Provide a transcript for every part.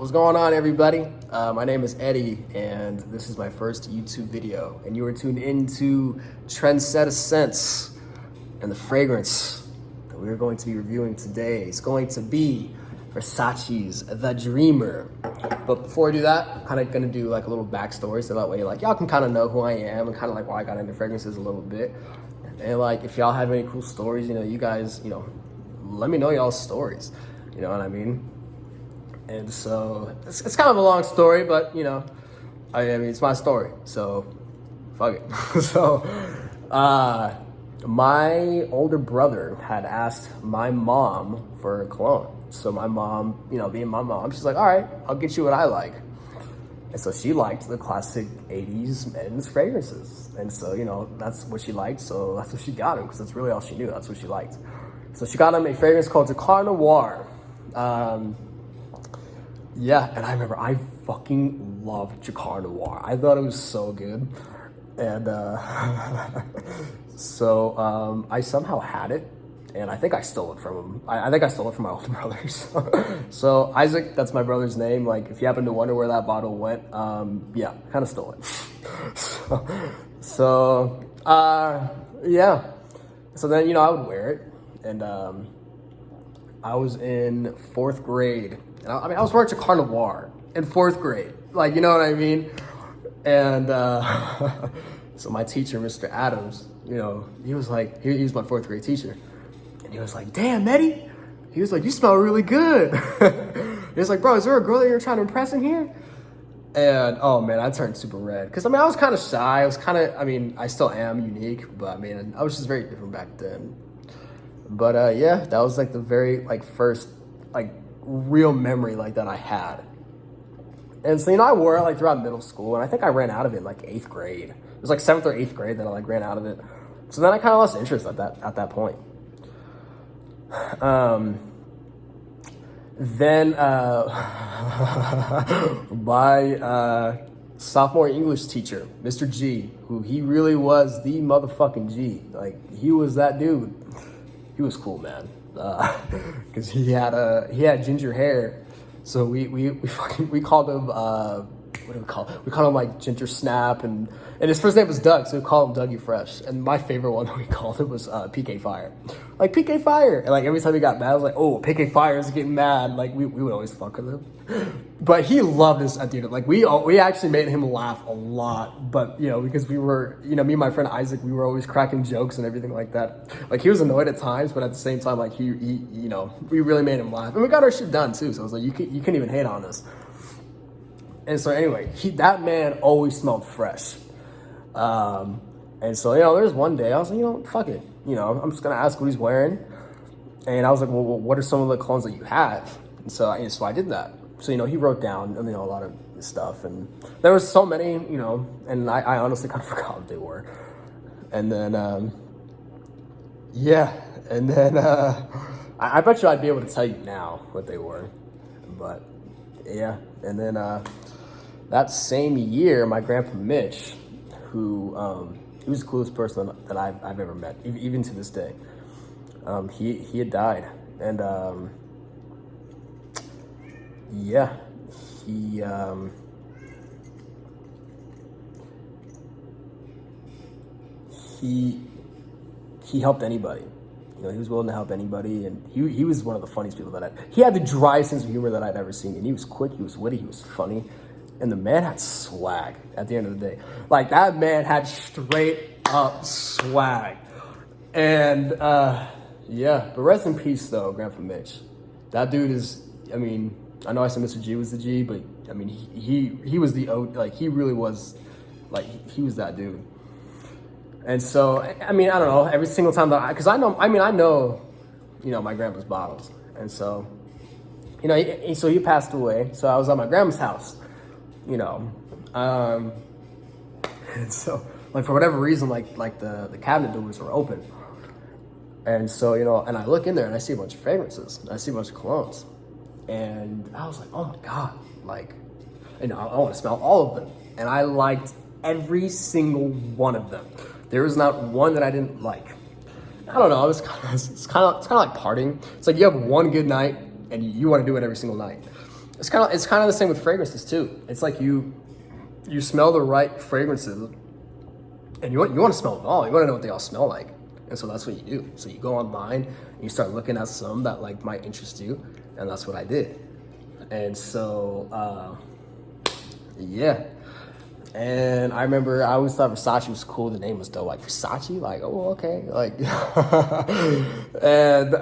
What's going on, everybody? My name is Eddie, and this is my first YouTube video. And you are tuned into Trendsetter Scents, and the fragrance that we're going to be reviewing today is going to be Versace's The Dreamer. But before I do that, I'm kind of going to do like a little backstory, so that way like y'all can kind of know who I am and kind of like why I got into fragrances a little bit. And like if y'all have any cool stories, you guys, let me know y'all's stories. You know what I mean? And so it's kind of a long story, but I mean, it's my story, so fuck it. So my older brother had asked my mom for a cologne. So my mom, being my mom, she's like, all right, I'll get you what I like. And so she liked the classic 80s men's fragrances. And so, that's what she liked. So that's what she got him, because that's really all she knew. That's what she liked. So she got him a fragrance called Jacquard Noir. Yeah, and I remember I fucking loved Jacquard Noir. I thought it was so good. And so I somehow had it, and I think I stole it from him. I think I stole it from my older brothers. So Isaac, that's my brother's name. Like, if you happen to wonder where that bottle went, yeah, kind of stole it. Yeah. So then, I would wear it, and I was in 4th grade. And I was wearing Jacquard Noir in 4th grade. Like, you know what I mean? And so my teacher, Mr. Adams, he was like, he was my 4th grade teacher. And he was like, damn, Eddie. He was like, you smell really good. He was like, bro, is there a girl that you're trying to impress in here? And, oh, man, I turned super red. Because, I was kind of shy. I still am unique. But, I was just very different back then. But, yeah, that was, like, the very, first, real memory, that I had. And so, I wore it, throughout middle school. And I think I ran out of it in, 8th grade. It was, 7th or 8th grade that I, ran out of it. So then I kind of lost interest at that point. Then my sophomore English teacher, Mr. G, who he really was the motherfucking G. He was that dude. He was cool, man. Because he had ginger hair, so we called him what do we call it? We called him Ginger Snap, and his first name was Doug, so we called him Dougie Fresh. And my favorite one that we called him was PK Fire. PK Fire. And every time he got mad, I was like, oh, PK Fire is getting mad. We would always fuck with him. But he loved us at the end. We actually made him laugh a lot. But, because we were, me and my friend Isaac, we were always cracking jokes and everything like that. He was annoyed at times, but at the same time, he we really made him laugh. And we got our shit done too. So I was like, you couldn't even hate on us. And so anyway, that man always smelled fresh. And so, there was one day I was like, fuck it. I'm just going to ask what he's wearing. And I was like, well, what are some of the colognes that you have? And so I did that. So, he wrote down, a lot of stuff. And there was so many, and I honestly kind of forgot what they were. And then, yeah. And then I bet you I'd be able to tell you now what they were. But, yeah. And then that same year, my grandpa Mitch, who he was the coolest person that I've ever met, even to this day. He had died, and yeah, he helped anybody. He was willing to help anybody, and he was one of the funniest people he had the driest sense of humor that I'd ever seen, and he was quick, he was witty, he was funny, and the man had swag at the end of the day. That man had straight up swag. And yeah, but rest in peace though, Grandpa Mitch. That dude is, I know I said Mr. G was the G, but he was the O, he really was, he was that dude. And so, I don't know, every single time because I know my grandpa's bottles. And so, so he passed away. So I was at my grandma's house, and so, for whatever reason, the cabinet doors were open. And so, and I look in there and I see a bunch of fragrances. I see a bunch of colognes. And I was like, oh my God, I want to smell all of them. And I liked every single one of them. There was not one that I didn't like. I don't know. It's kind of like partying. It's like you have one good night and you want to do it every single night. it's kind of the same with fragrances too. It's like you smell the right fragrances, and you want to smell them all. You want to know what they all smell like, and so that's what you do. So you go online and you start looking at some that like might interest you, and that's what I did. And so yeah. And I remember I always thought Versace was cool. The name was dope. Like Versace, like, oh, okay. Like, and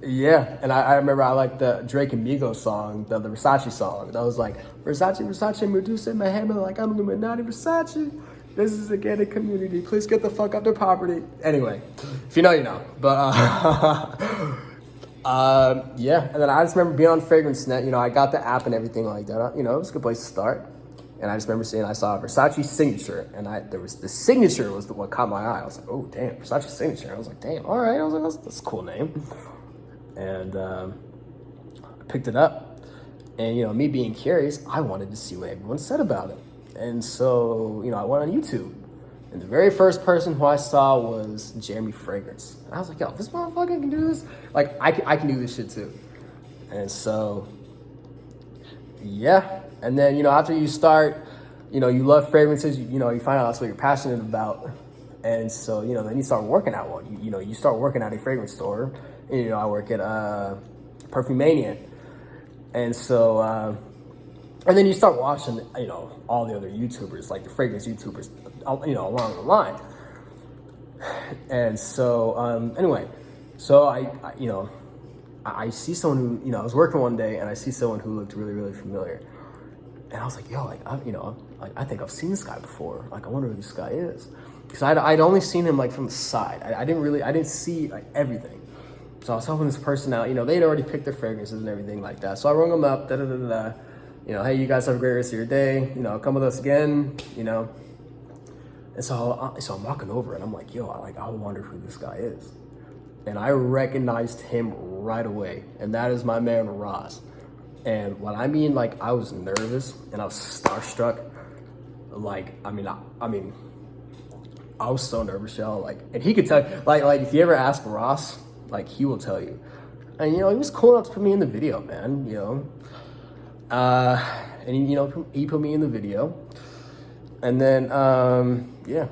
yeah. And I remember I liked the Drake and Migos song, the Versace song. That was like, Versace, Versace, Medusa in my hammer, like I'm Illuminati Versace. This is a gated community. Please get the fuck out their property. Anyway, if you know, you know. But yeah. And then I just remember being on FragranceNet. You know, I got the app and everything like that. You know, it was a good place to start. And I just remember seeing, I saw Versace signature, and there was the signature was what caught my eye. I was like, oh damn, Versace signature. I was like, damn, all right. I was like, that's a cool name. And I picked it up, and you know, me being curious, I wanted to see what everyone said about it. And so, you know, I went on YouTube, and the very first person who I saw was Jeremy Fragrance. And I was like, yo, this motherfucker can do this. Like, I can do this shit too. And so, yeah. And then, you know, after you start, you know, you love fragrances, you know, you find out that's what you're passionate about. And so, you know, then you start working at one. You know, you start working at a fragrance store. And, you know, I work at Perfumania. And so, and then you start watching, you know, all the other YouTubers, like the fragrance YouTubers, you know, along the line. And so, anyway, so you know, I see someone who, you know, I was working one day and I see someone who looked really, really familiar. And I was like, yo, like, you know, like, I think I've seen this guy before. Like, I wonder who this guy is. Because I'd only seen him, like, from the side. I didn't see, like, everything. So I was helping this person out. You know, they'd already picked their fragrances and everything like that. So I rung them up, da-da-da-da. You know, hey, you guys have a great rest of your day. You know, come with us again, you know. And so I'm walking over, and I'm like, yo, I wonder who this guy is. And I recognized him right away. And that is my man, Ross. And what I mean, like, I was nervous and I was starstruck. Like, I mean, I was so nervous, y'all. Like, and he could tell you, like if you ever ask Ross, like, he will tell you. And, you know, he was cool enough to put me in the video, man, you know. And, you know, he put me in the video. And then, yeah.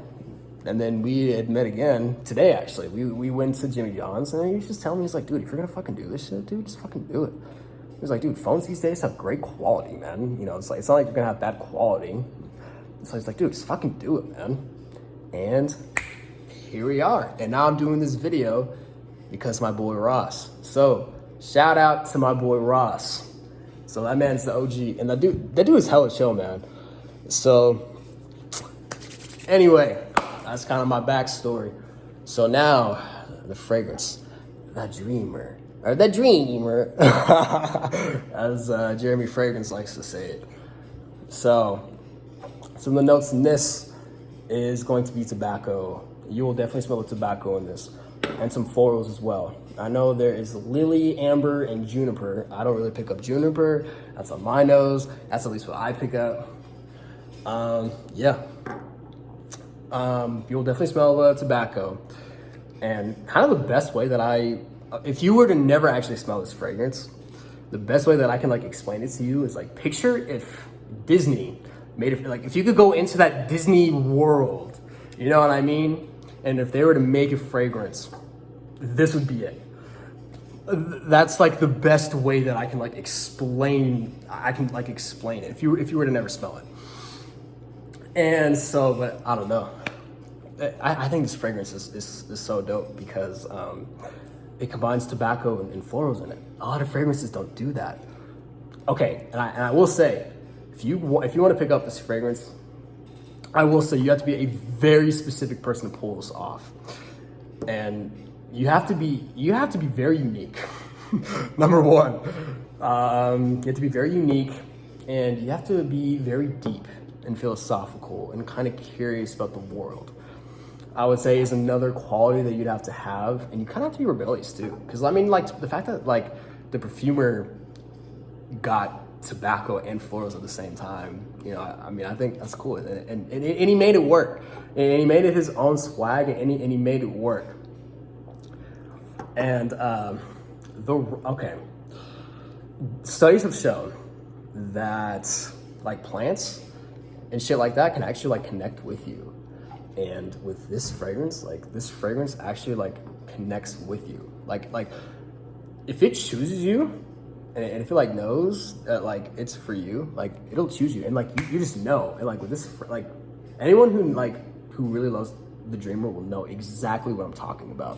And then we had met again today, actually. We went to Jimmy John's, and he was just telling me, he's like, dude, if you're gonna fucking do this shit, dude, just fucking do it. He was like, dude, phones these days have great quality, man. You know, it's like, it's not like you're gonna have bad quality. So he's like, dude, just fucking do it, man. And here we are. And now I'm doing this video because of my boy Ross. So shout out to my boy Ross. So that man's the OG. And that dude is hella chill, man. So anyway, that's kind of my backstory. So now the fragrance, the dreamer. Or the dreamer, as Jeremy Fragrance likes to say it. So, some of the notes in this is going to be tobacco. You will definitely smell the tobacco in this, and some florals as well. I know there is lily, amber, and juniper. I don't really pick up juniper. That's on my nose. That's at least what I pick up. Yeah. You'll definitely smell the tobacco, and kind of the best way that if you were to never actually smell this fragrance, the best way that I can like explain it to you is like, picture if Disney made it, like if you could go into that Disney world, you know what I mean? And if they were to make a fragrance, this would be it. That's like the best way that I can like explain it if you were to never smell it. And so, but I don't know. I think this fragrance is so dope because it combines tobacco and florals in it. A lot of fragrances don't do that. Okay, and I will say, if you want to pick up this fragrance, I will say you have to be a very specific person to pull this off, and you have to be very unique. Number one, you have to be very unique, and you have to be very deep and philosophical and kind of curious about the world. I would say is another quality that you'd have to have, and you kind of have to be rebellious too. Because I mean, like the fact that like the perfumer got tobacco and florals at the same time, you know, I mean, I think that's cool, and he made it work, and he made it his own swag, and he made it work. And okay, studies have shown that like plants and shit like that can actually like connect with you. And with this fragrance, like this fragrance actually like connects with you. Like if it chooses you and if it like knows that like it's for you, like it'll choose you. And like you just know. And like with this, like anyone who really loves the Dreamer will know exactly what I'm talking about.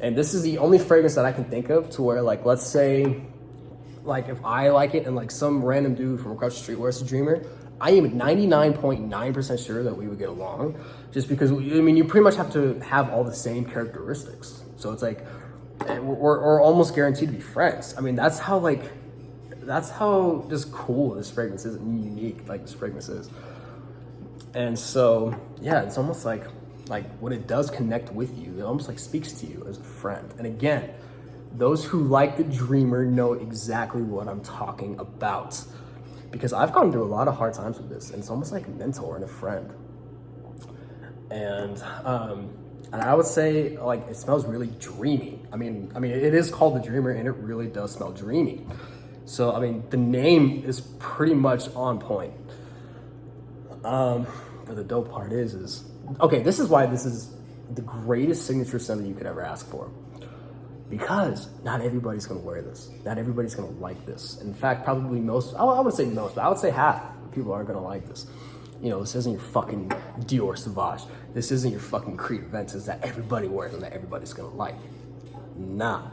And this is the only fragrance that I can think of to where like, let's say, like if I like it and like some random dude from across the street wears a Dreamer, I am 99.9% sure that we would get along, just because, I mean, you pretty much have to have all the same characteristics. So it's like, we're almost guaranteed to be friends. I mean, that's how just cool this fragrance is and unique like this fragrance is. And so, yeah, it's almost like when it does connect with you, it almost like speaks to you as a friend. And again, those who like the Dreamer know exactly what I'm talking about, because I've gone through a lot of hard times with this, and it's almost like a mentor and a friend. And I would say like it smells really dreamy. I mean, it is called the Dreamer, and it really does smell dreamy. So I mean, the name is pretty much on point. But the dope part is okay. This is why this is the greatest signature scent that you could ever ask for. Because not everybody's gonna wear this. Not everybody's gonna like this. In fact, probably most, I would say most, but I would say half of people aren't gonna like this. You know, this isn't your fucking Dior Sauvage. This isn't your fucking Creed Ventus that everybody wears and that everybody's gonna like. Nah.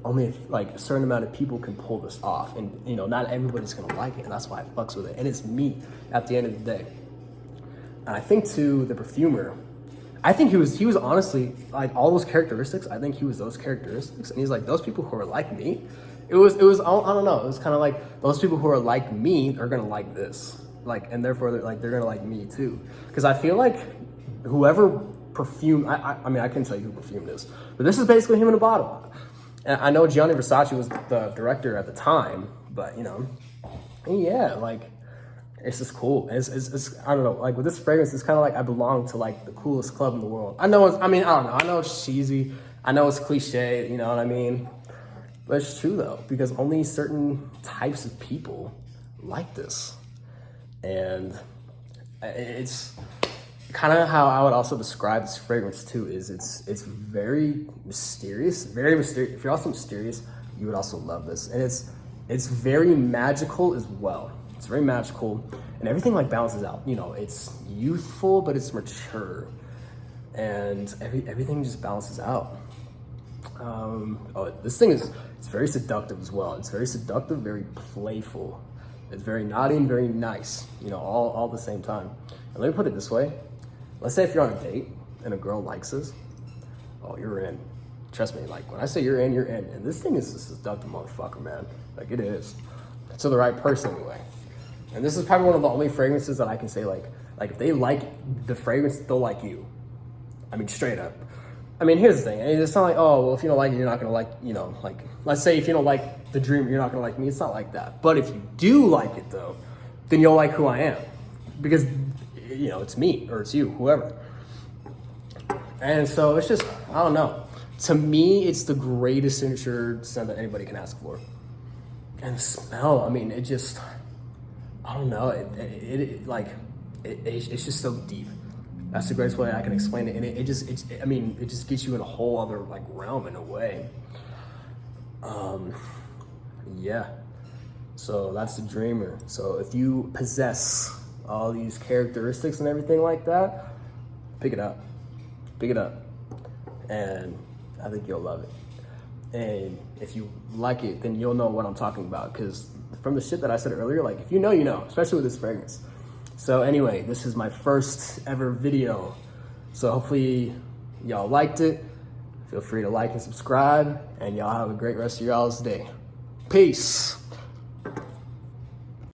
Only if, like, a certain amount of people can pull this off. And, you know, not everybody's gonna like it, and that's why I fucks with it. And it's me at the end of the day. And I think too, the perfumer, I think he was honestly like all those characteristics. I think he was those characteristics, and he's like, those people who are like me. It was I don't know. It was kind of like those people who are like me are gonna like this, like, and therefore they're gonna like me too. Because I feel like whoever perfumed, I mean I can tell you who perfumed this, but this is basically him in a bottle. And I know Gianni Versace was the director at the time, but you know, yeah, like. It's just cool. It's I don't know, like with this fragrance, it's kind of like I belong to like the coolest club in the world. I know I don't know. I know it's cheesy. I know it's cliche, you know what I mean? But it's true though, because only certain types of people like this. And it's kind of how I would also describe this fragrance too, is it's very mysterious, very mysterious. If you're also mysterious, you would also love this. And it's very magical as well. It's very magical, and everything like balances out. You know, it's youthful, but it's mature, and everything just balances out. This thing it's very seductive as well. It's very seductive, very playful. It's very naughty and very nice. You know, all at the same time. And let me put it this way: let's say if you're on a date and a girl likes this, oh, you're in. Trust me. Like when I say you're in, you're in. And this thing is a seductive motherfucker, man. Like it is. To the right person, anyway. And this is probably one of the only fragrances that I can say like if they like the fragrance, they'll like you. I mean, straight up. I mean, here's the thing. It's not like, oh, well, if you don't like it, you're not gonna like, you know, like, let's say if you don't like the Dreamer, you're not gonna like me. It's not like that. But if you do like it though, then you'll like who I am. Because, you know, it's me or it's you, whoever. And so it's just, I don't know. To me, it's the greatest signature scent that anybody can ask for. And the smell, I mean, it just, I don't know, it's just so deep. That's the greatest way I can explain it. And it just gets you in a whole other like realm in a way. Yeah. So that's the Dreamer. So if you possess all these characteristics and everything like that, pick it up. Pick it up. And I think you'll love it. And if you like it, then you'll know what I'm talking about. Because from the shit that I said earlier, like if you know, you know, especially with this fragrance. So anyway, this is my first ever video. So hopefully y'all liked it. Feel free to like and subscribe, and y'all have a great rest of y'all's day. Peace.